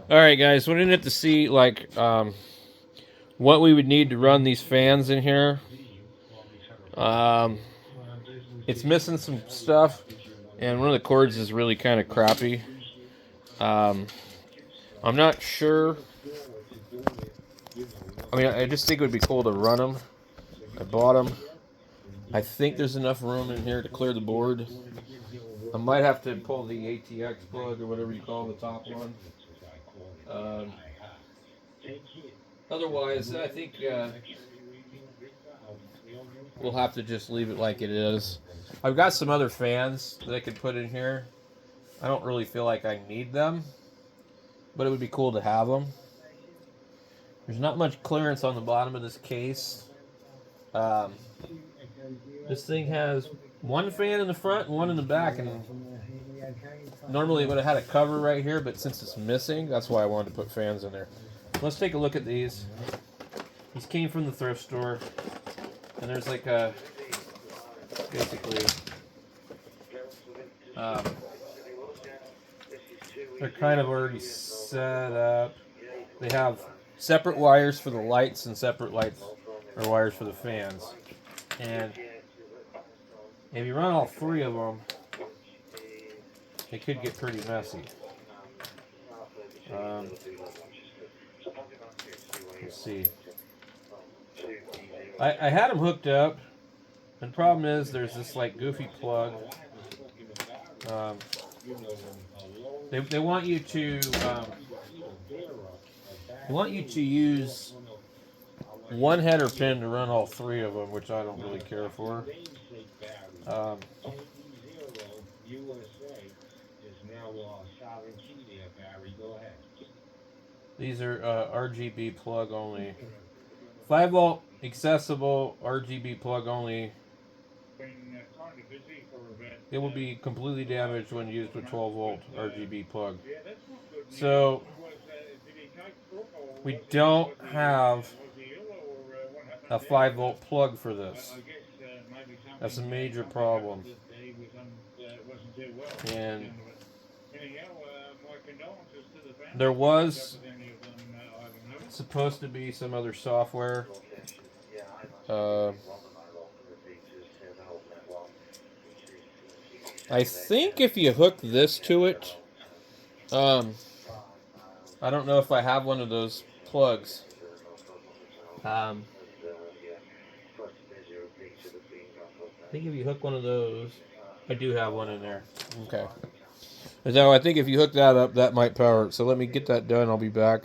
All right, guys, we didn't have to see like what we would need to run these fans in here. Um, it's missing some stuff, and one of the cords is really kind of crappy. I'm not sure. I mean, I just think it would be cool to run them. I bought them. I think there's enough room in here to clear the board. I might have to pull the ATX plug or whatever you call the top one. Um, Otherwise, I think we'll have to just leave it like it is. I've got some other fans that I could put in here. I don't really feel like I need them, but it would be cool to have them. There's not much clearance on the bottom of this case. Um, this thing has one fan in the front and one in the back, and normally it would have had a cover right here, but since it's missing, that's why I wanted to put fans in there. Let's take a look at these. These came from the thrift store, and there's like a basically they're kind of already set up. They have separate wires for the lights and separate lights or wires for the fans. And if you run all three of them, it could get pretty messy. Let's see. I had them hooked up, and the problem is there's this like goofy plug. They want you to use one header pin to run all three of them, which I don't really care for. These are RGB plug only. 5 volt accessible RGB plug only. It will be completely damaged when used with 12 volt RGB plug. So we don't have a 5 volt plug for this. That's a major problem. And there was supposed to be some other software. I think if you hook this to it, I don't know if I have one of those plugs. I think if you hook one of those, I do have one in there. Okay. So I think if you hook that up, that might power it. So let me get that done. I'll be back.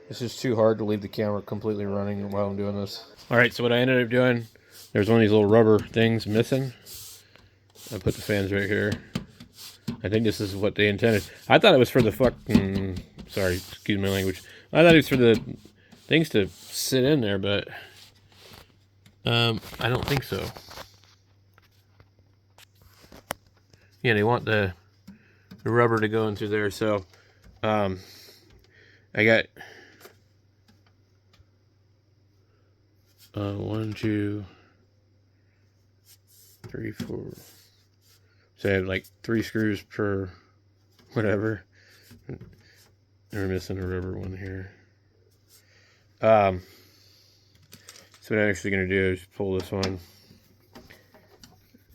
This is too hard to leave the camera completely running while I'm doing this. All right, so what I ended up doing, there's one of these little rubber things missing. I put the fans right here. I think this is what they intended. I thought it was for the fucking... Sorry, excuse my language. I thought it was for the things to sit in there, but I don't think so. Yeah, they want the rubber to go into there, so I got 1, 2, 3, 4. So I have like 3 screws per whatever. We're missing a rubber one here. So what I'm actually going to do is pull this one.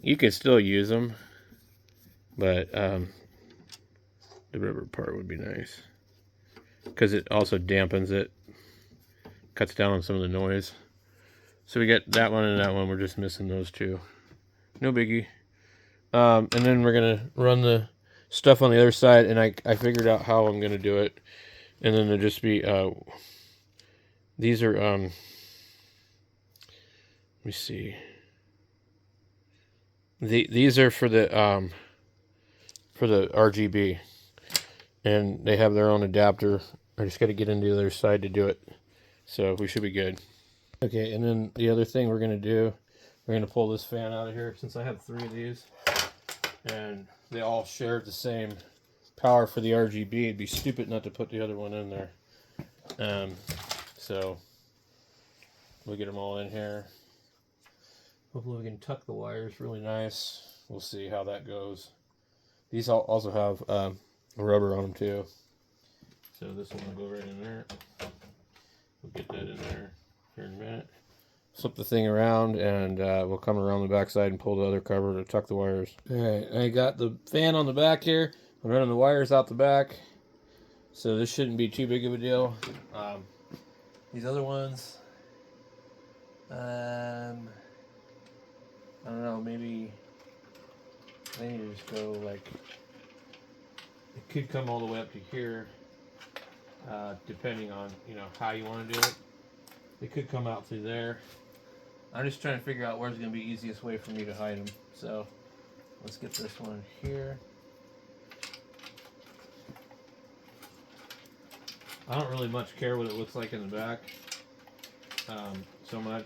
You can still use them, but the rubber part would be nice because it also dampens it, cuts down on some of the noise. So we got that one and that one. We're just missing those two. No biggie. And then we're gonna run the stuff on the other side, and I figured out how I'm gonna do it. And then there'll just be these are let me see. These are for the RGB, and they have their own adapter. I just got to get into the other side to do it, so we should be good. Okay, and then the other thing we're gonna do, we're gonna pull this fan out of here since I have 3 of these, and they all share the same power for the RGB. It'd be stupid not to put the other one in there. So we'll get them all in here. Hopefully we can tuck the wires really nice. We'll see how that goes. These also have rubber on them too. So this one will go right in there. We'll get that in there here in a minute. Flip the thing around, and we'll come around the back side and pull the other cover to tuck the wires. Alright, I got the fan on the back here. I'm running the wires out the back, so this shouldn't be too big of a deal. These other ones, I don't know, maybe they need to just go like, it could come all the way up to here, depending on, you know, how you want to do it. They could come out through there. I'm just trying to figure out where's going to be the easiest way for me to hide them. So let's get this one here. I don't really much care what it looks like in the back so much.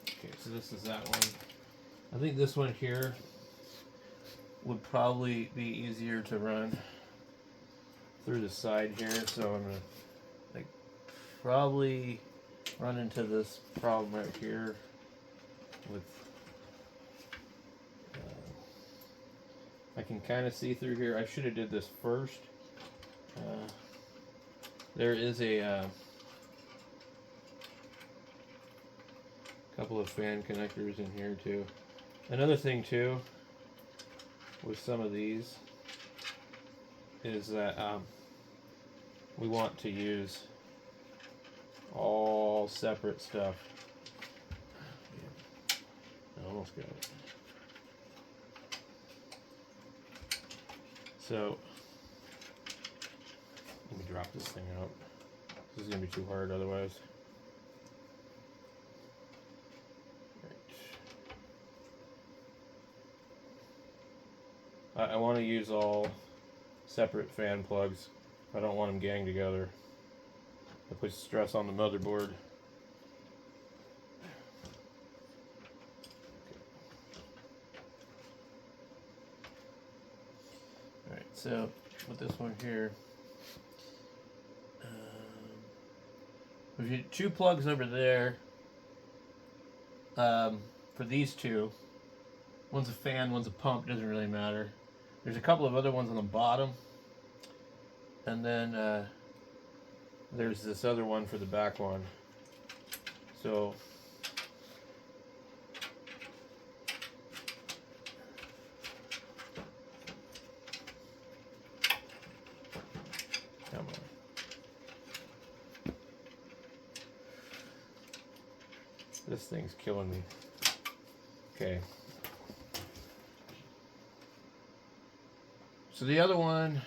Okay, so this is that one. I think this one here would probably be easier to run through the side here. So I'm going to like probably run into this problem right here with I can kind of see through here. I should have did this first. There is a couple of fan connectors in here too. Another thing too with some of these is that we want to use all separate stuff. I almost got it. So let me drop this thing out. This is going to be too hard otherwise. Right. I want to use all separate fan plugs. I don't want them ganged together. It puts stress on the motherboard. Alright, so with this one here, if you two plugs over there, for these two, one's a fan, one's a pump, doesn't really matter. There's a couple of other ones on the bottom, and then there's this other one for the back one. So come on. This thing's killing me. Okay. So the other one,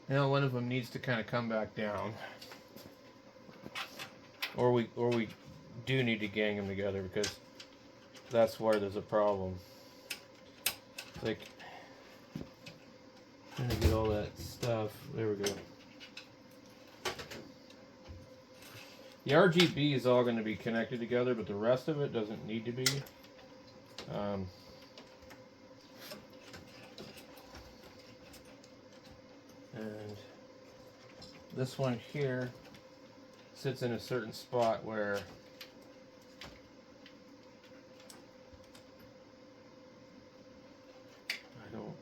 you know, one of them needs to kind of come back down, or we do need to gang them together, because that's where there's a problem. Like, trying to get all that stuff. There we go. The RGB is all going to be connected together, but the rest of it doesn't need to be. And this one here sits in a certain spot where I don't know.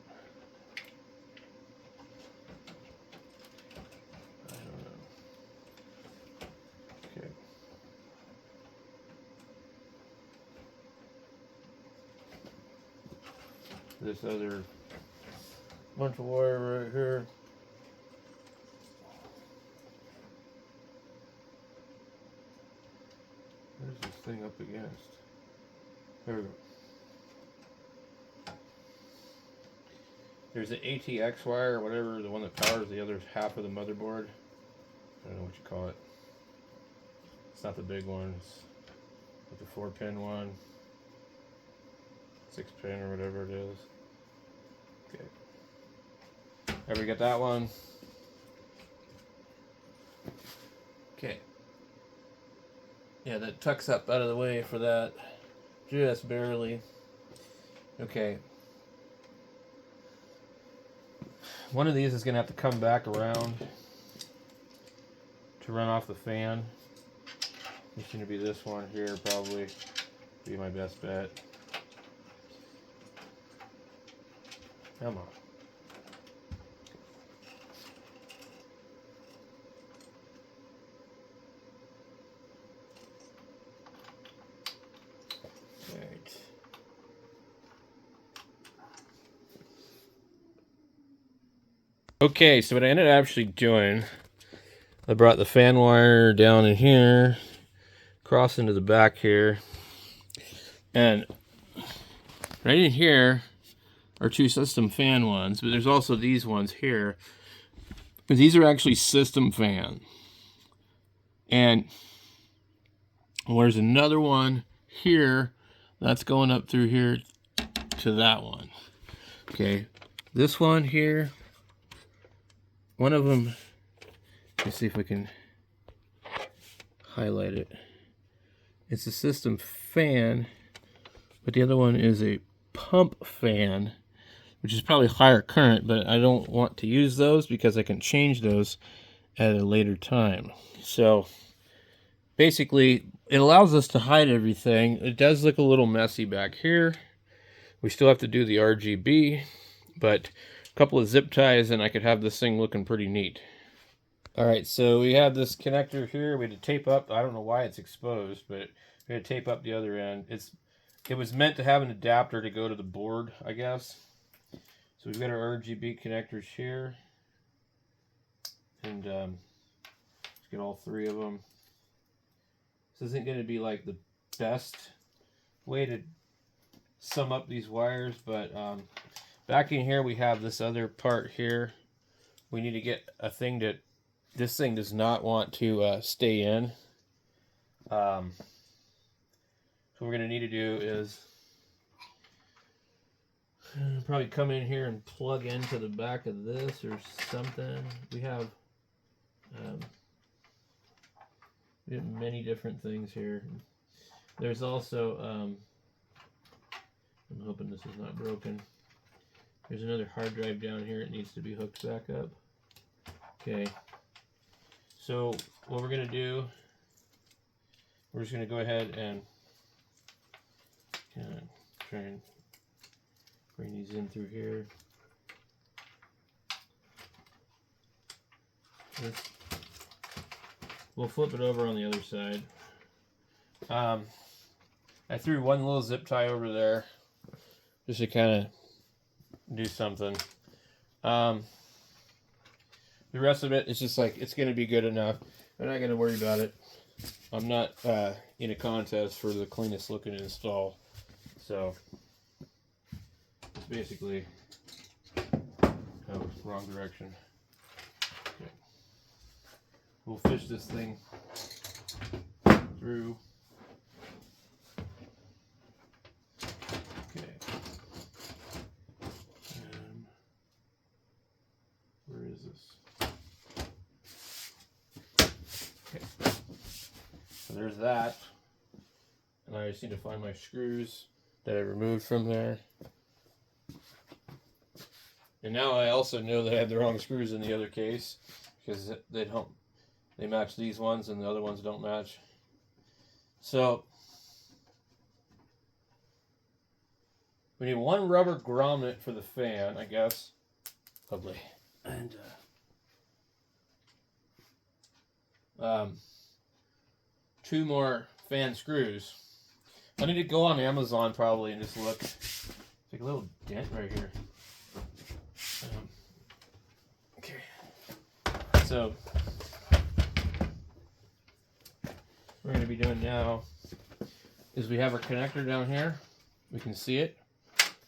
Okay. This other bunch of wire right here. Where's this thing up against? There we go. There's the ATX wire, or whatever, the one that powers the other half of the motherboard. I don't know what you call it. It's not the big one. It's like the 4-pin one. 6-pin or whatever it is. Okay. Ever get that one? Okay. Yeah, that tucks up out of the way for that. Just barely. Okay. One of these is going to have to come back around to run off the fan. It's going to be this one here, probably. Be my best bet. Come on. Okay, so what I ended up actually doing, I brought the fan wire down in here, cross into the back here, and right in here are two system fan ones, but there's also these ones here, because these are actually system fan. And there's another one here that's going up through here to that one. Okay, this one here, one of them, let's see if we can highlight it. It's a system fan, but the other one is a pump fan, which is probably higher current, but I don't want to use those because I can change those at a later time. So basically, it allows us to hide everything. It does look a little messy back here. We still have to do the RGB, but a couple of zip ties and I could have this thing looking pretty neat. All right, so we have this connector here. We had to tape up. I don't know why it's exposed, but we had to tape up the other end. It was meant to have an adapter to go to the board, I guess. So we've got our RGB connectors here. And let's get all three of them. This isn't going to be like the best way to sum up these wires, but back in here we have this other part here. We need to get a thing that this thing does not want to stay in. So what we're going to need to do is probably come in here and plug into the back of this or something. We have many different things here. There's also, I'm hoping this is not broken. There's another hard drive down here. It needs to be hooked back up. Okay. So what we're going to do, we're just going to go ahead and try and bring these in through here. We'll flip it over on the other side. I threw one little zip tie over there just to kind of do something. The rest of it is just like, it's going to be good enough. I'm not going to worry about it. I'm not in a contest for the cleanest looking install. So, it's basically, oh, wrong direction. Okay. We'll fish this thing through. Okay. Where is this? Okay. So there's that. And I just need to find my screws that I removed from there. And now I also know that I had the wrong screws in the other case because they match these ones and the other ones don't match. So we need one rubber grommet for the fan, I guess. Lovely. And two more fan screws. I need to go on Amazon probably and just look. It's like a little dent right here. Okay. So what we're going to be doing now is we have our connector down here. We can see it.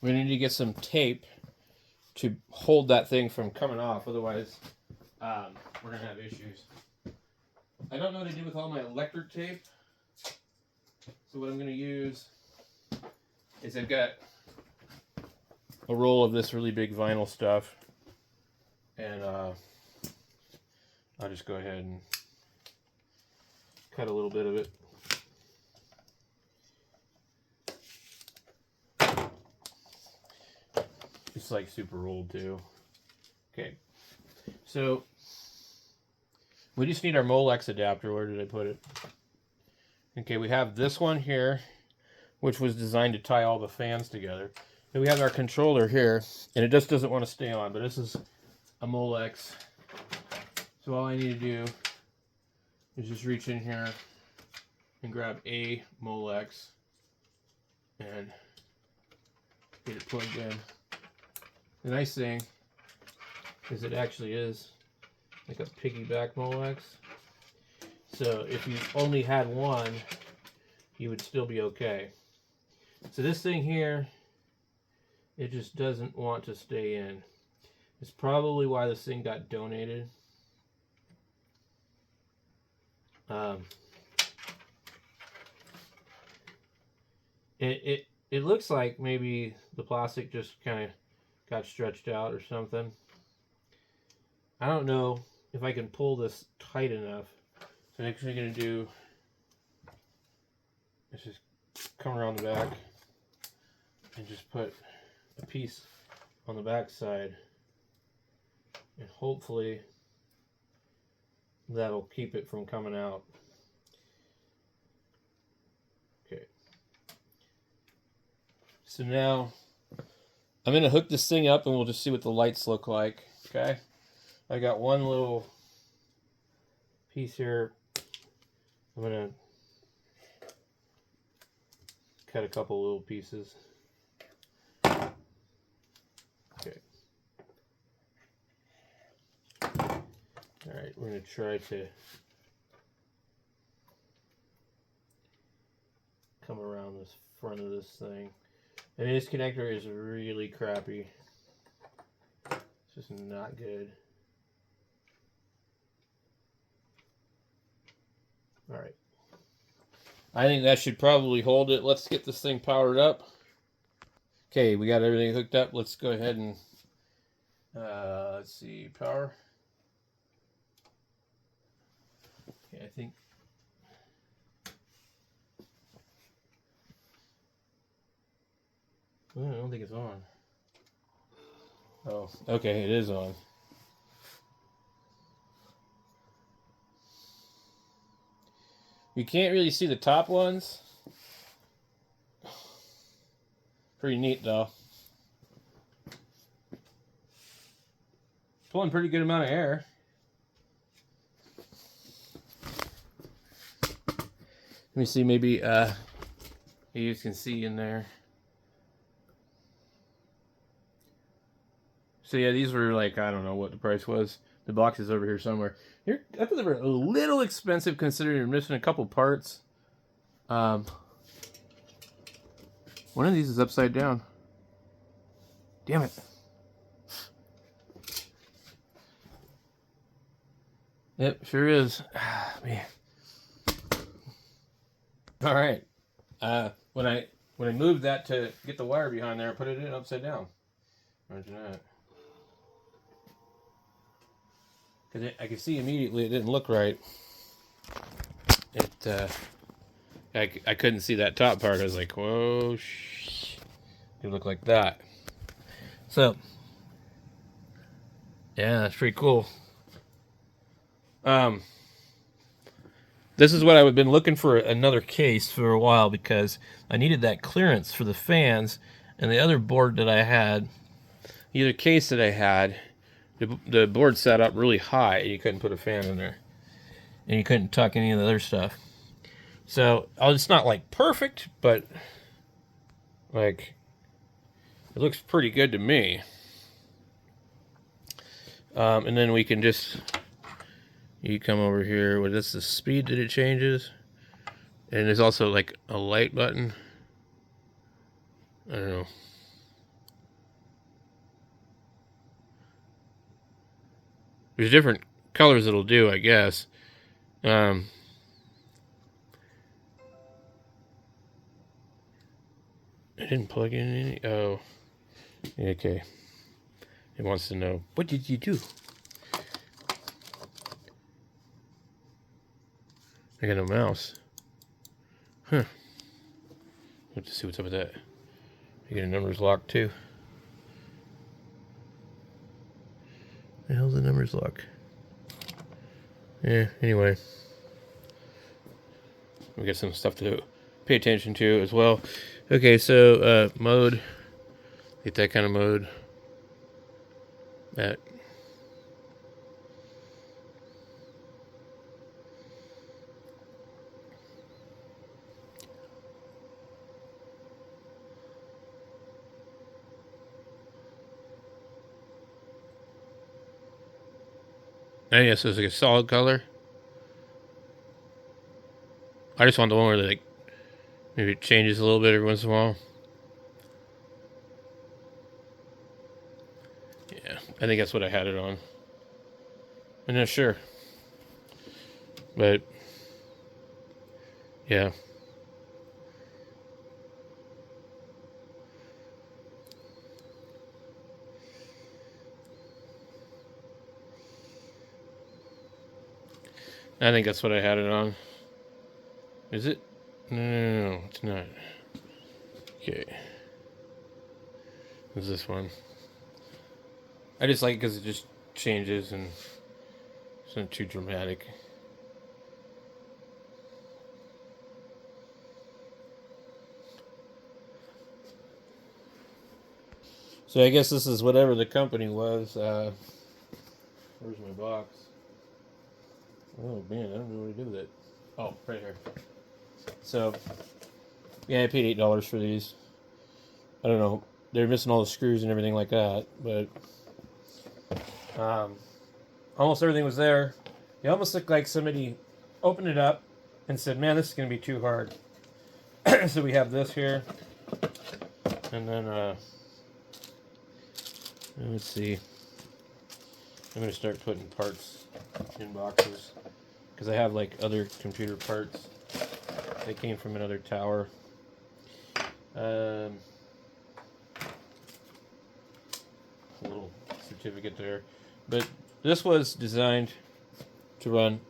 We need to get some tape to hold that thing from coming off. Otherwise, we're going to have issues. I don't know what to do with all my electric tape. So what I'm going to use is I've got a roll of this really big vinyl stuff. And I'll just go ahead and cut a little bit of it. It's like super rolled too. Okay. So we just need our Molex adapter. Where did I put it? Okay, we have this one here, which was designed to tie all the fans together. Then we have our controller here, and it just doesn't want to stay on, but this is a Molex. So all I need to do is just reach in here and grab a Molex and get it plugged in. The nice thing is it actually is like a piggyback Molex. So if you only had one, you would still be okay. So this thing here, it just doesn't want to stay in. It's probably why this thing got donated. It looks like maybe the plastic just kind of got stretched out or something. I don't know if I can pull this tight enough. So next thing I'm going to do is just come around the back and just put a piece on the back side, and hopefully that'll keep it from coming out. Okay. So now I'm going to hook this thing up and we'll just see what the lights look like. Okay. I got one little piece here. I'm going to cut a couple little pieces. Okay. Alright, we're going to try to come around this front of this thing. And this connector is really crappy. It's just not good. Alright. I think that should probably hold it. Let's get this thing powered up. Okay, we got everything hooked up. Let's go ahead and let's see, power. Okay, I think I don't think it's on. Oh, okay, it is on. You can't really see the top ones. Pretty neat though. Pulling pretty good amount of air. Let me see, maybe you can see in there. So yeah, these were like, I don't know what the price was. The box is over here somewhere. Here, I thought they were a little expensive considering you're missing a couple parts. One of these is upside down. Damn it. Yep, sure is. Man. All right. When I moved that to get the wire behind there, I put it in upside down. Imagine that. Because I could see immediately it didn't look right. I couldn't see that top part. I was like, whoa, it looked like that. So, yeah, that's pretty cool. This is what I've been looking for, another case for a while, because I needed that clearance for the fans, and the other board that I had, the other case that I had, the board sat up really high. You couldn't put a fan in there, and you couldn't tuck any of the other stuff. So it's not like perfect, but like it looks pretty good to me. And then we can just, you come over here. What is the speed that it changes? And there's also like a light button. I don't know. There's different colors it'll do, I guess. I didn't plug in any. Oh, okay. It wants to know, what did you do? I got no mouse. Huh. Let's see what's up with that. I get a numbers lock too. The hell's the numbers lock? Yeah, anyway. We got some stuff to pay attention to as well. Okay, so mode. Get that kind of mode. That. I guess it's like a solid color. I just want the one where like maybe it changes a little bit every once in a while. Yeah, I think that's what I had it on. I'm not sure, but yeah. I think that's what I had it on. Is it? No, it's not. Okay. It's this one. I just like it because it just changes and it's not too dramatic. So I guess this is whatever the company was. Where's my box? Oh man, I don't know what to do with it. Oh, right here. So, yeah, I paid $8 for these. I don't know. They're missing all the screws and everything like that, but almost everything was there. It almost looked like somebody opened it up and said, "Man, this is going to be too hard." So we have this here, and then let's see. I'm going to start putting parts in boxes because I have like other computer parts. They came from another tower. A little certificate there, but this was designed to run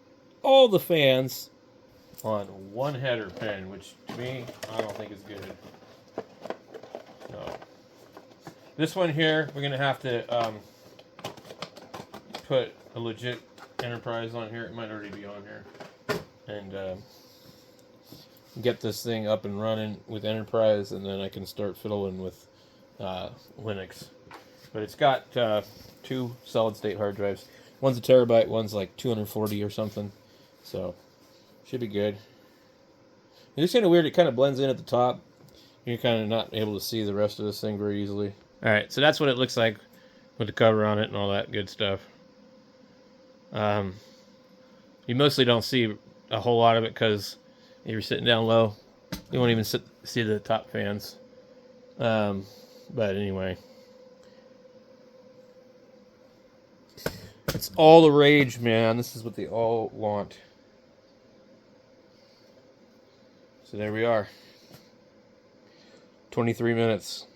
all the fans on one header pin, which to me I don't think is good. So this one here, we're gonna have to put a legit Enterprise on here. It might already be on here, and get this thing up and running with Enterprise, and then I can start fiddling with Linux. But it's got 2 solid-state hard drives. One's a terabyte, one's like 240 or something. So, should be good. It's kind of weird. It kind of blends in at the top. You're kind of not able to see the rest of this thing very easily. Alright, so that's what it looks like with the cover on it and all that good stuff. You mostly don't see a whole lot of it because if you're sitting down low, you won't even see the top fans. But anyway. It's all the rage, man. This is what they all want. So there we are. 23 minutes.